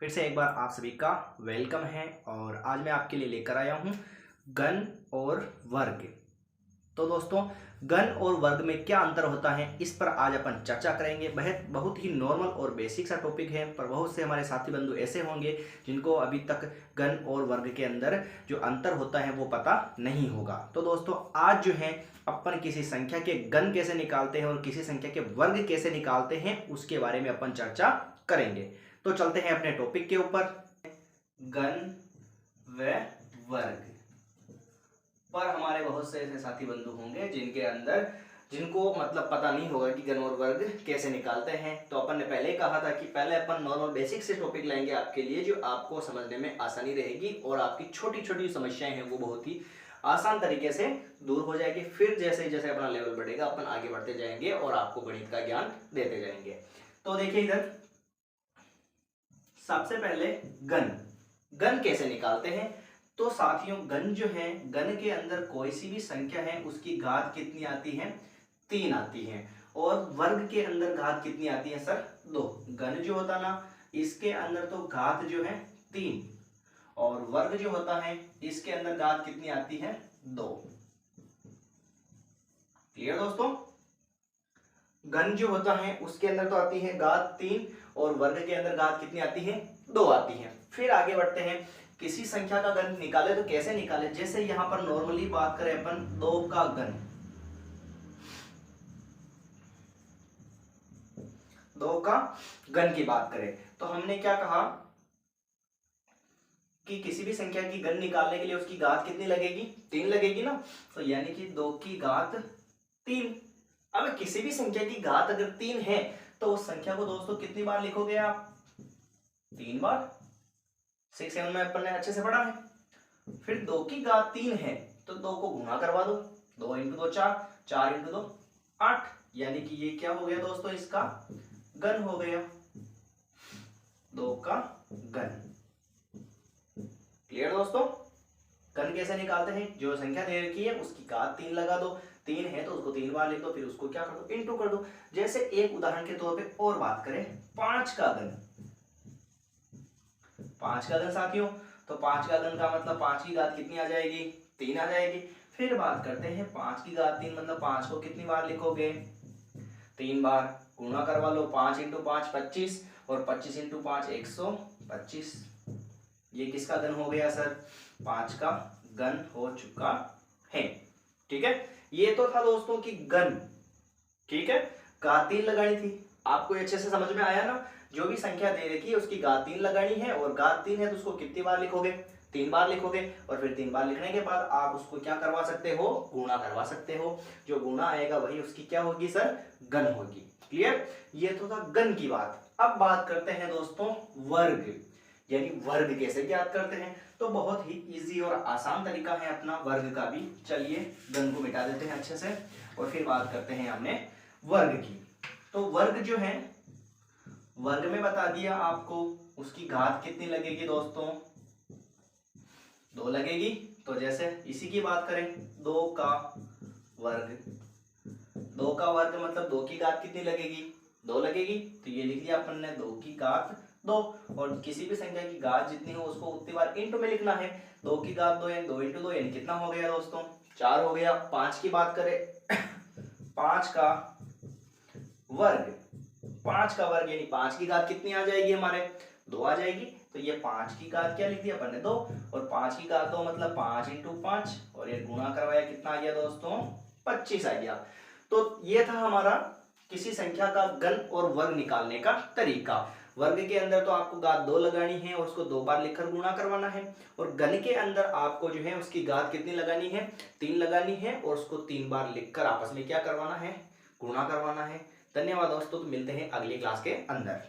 फिर से एक बार आप सभी का वेलकम है और आज मैं आपके लिए लेकर आया हूँ घन और वर्ग। तो दोस्तों, घन और वर्ग में क्या अंतर होता है इस पर आज अपन चर्चा करेंगे। बहुत ही नॉर्मल और बेसिक सा टॉपिक है, पर बहुत से हमारे साथी बंधु ऐसे होंगे जिनको अभी तक घन और वर्ग के अंदर जो अंतर होता है वो पता नहीं होगा। तो दोस्तों, आज जो है अपन किसी संख्या के घन कैसे निकालते हैं और किसी संख्या के वर्ग कैसे निकालते हैं उसके बारे में अपन चर्चा करेंगे। तो चलते हैं अपने टॉपिक के ऊपर। घन व वर्ग पर हमारे बहुत से ऐसे साथी बंधु होंगे जिनको मतलब पता नहीं होगा कि घन और वर्ग कैसे निकालते हैं। तो अपन ने पहले ही कहा था कि पहले अपन नॉर्मल बेसिक से टॉपिक लाएंगे आपके लिए, जो आपको समझने में आसानी रहेगी और आपकी छोटी छोटी समस्याएं हैं वो बहुत ही आसान तरीके से दूर हो जाएगी। फिर जैसे जैसे अपना लेवल बढ़ेगा अपन आगे बढ़ते जाएंगे और आपको गणित का ज्ञान देते जाएंगे। तो देखिए इधर सबसे पहले घन कैसे निकालते हैं। तो साथियों, घन जो है, घन के अंदर कोई सी भी संख्या है उसकी घात कितनी आती है? 3 आती है। और वर्ग के अंदर घात कितनी आती है सर? 2। घन जो होता ना, इसके अंदर तो घात जो है 3 और वर्ग जो होता है इसके अंदर घात कितनी आती है? 2। क्लियर दोस्तों? घन जो होता है उसके अंदर तो आती है घात 3 और वर्ग के अंदर घात कितनी आती है? 2 आती है। फिर आगे बढ़ते हैं, किसी संख्या का घन निकाले तो कैसे निकाले। जैसे यहां पर नॉर्मली बात करें अपन 2 का घन, 2 का घन की बात करें तो हमने क्या कहा कि किसी भी संख्या की घन निकालने के लिए उसकी घात कितनी लगेगी? 3 लगेगी ना। तो यानी कि 2 की घात 3। अब किसी भी संख्या की घात अगर 3 है तो उस संख्या को दोस्तों कितनी बार लिखोगे आप? 3 बार। 6 7 में अपन ने अच्छे से पढ़ा है। फिर 2 की घात 3 है तो 2 को गुणा करवा दो। 2 इंटू 2 4, 4 इंटू 2 8, यानी कि ये क्या हो गया दोस्तों? इसका घन हो गया, 2 का घन। क्लियर दोस्तों? घन कैसे निकालते हैं? जो संख्या दे रखी है उसकी घात 3 लगा दो। 3 है तो उसको 3 बार लिख दो, फिर उसको क्या कर दो? इंटू कर दो। जैसे एक उदाहरण के तौर पे और बात करें, 5 का घन। 5 का घन साथियों, तो 5 का घन का मतलब 5 की घात कितनी आ जाएगी? 3 आ जाएगी। फिर बात करते हैं 5 की घात 3 मतलब 5 को कितनी बार लिखोगे? 3 बार। गुणा करवा लो, 5 इंटू 5 25 और 25 इंटू 5 125। ये किसका घन हो गया सर? 5 का घन हो चुका है। ठीक है, ये तो था दोस्तों की घन। ठीक है, घात 3 लगानी थी। आपको अच्छे से समझ में आया ना? जो भी संख्या दे रखी है उसकी घात 3 लगानी है और घात 3 है तो उसको कितनी बार लिखोगे? 3 बार लिखोगे और फिर 3 बार लिखने के बाद आप उसको क्या करवा सकते हो? गुणा करवा सकते हो। जो गुणा आएगा वही उसकी क्या होगी सर? घन होगी। क्लियर? ये तो था घन की बात। अब बात करते हैं दोस्तों वर्ग, यानी वर्ग कैसे ज्ञात करते हैं। तो बहुत ही इजी और आसान तरीका है अपना वर्ग का भी। चलिए घन को मिटा देते हैं अच्छे से और फिर बात करते हैं हमने वर्ग की। तो वर्ग जो है, वर्ग में बता दिया आपको उसकी घात कितनी लगेगी दोस्तों? 2 लगेगी। तो जैसे इसी की बात करें, 2 का वर्ग। 2 का वर्ग मतलब 2 की घात कितनी लगेगी? 2 लगेगी। तो ये लिख दिया अपन ने 2 की घात 2। और किसी भी संख्या की घात जितनी हो उसको उतनी बार इंटू में लिखना है। 2 की घात 2 यानी 2 इंटू 2 यानी कितना हो गया दोस्तों? 4 हो गया। 5 की बात करें 5 का वर्ग। 5 का वर्ग यानी 5 की घात कितनी आ जाएगी हमारे? 2 आ जाएगी। तो ये 5 की घात क्या लिख दिया अपन ने? 2 और 5 की घात 2 मतलब 5 इंटू 5 और ये गुणा करवाया, कितना आ गया दोस्तों? 25 आ गया। तो ये था हमारा किसी संख्या का घन और वर्ग निकालने का तरीका। वर्ग के अंदर तो आपको घात 2 लगानी है और उसको 2 बार लिखकर गुणा करवाना है और घन के अंदर आपको जो है उसकी घात कितनी लगानी है? 3 लगानी है और उसको 3 बार लिखकर आपस में क्या करवाना है? गुणा करवाना है। धन्यवाद दोस्तों, तो मिलते हैं अगली क्लास के अंदर।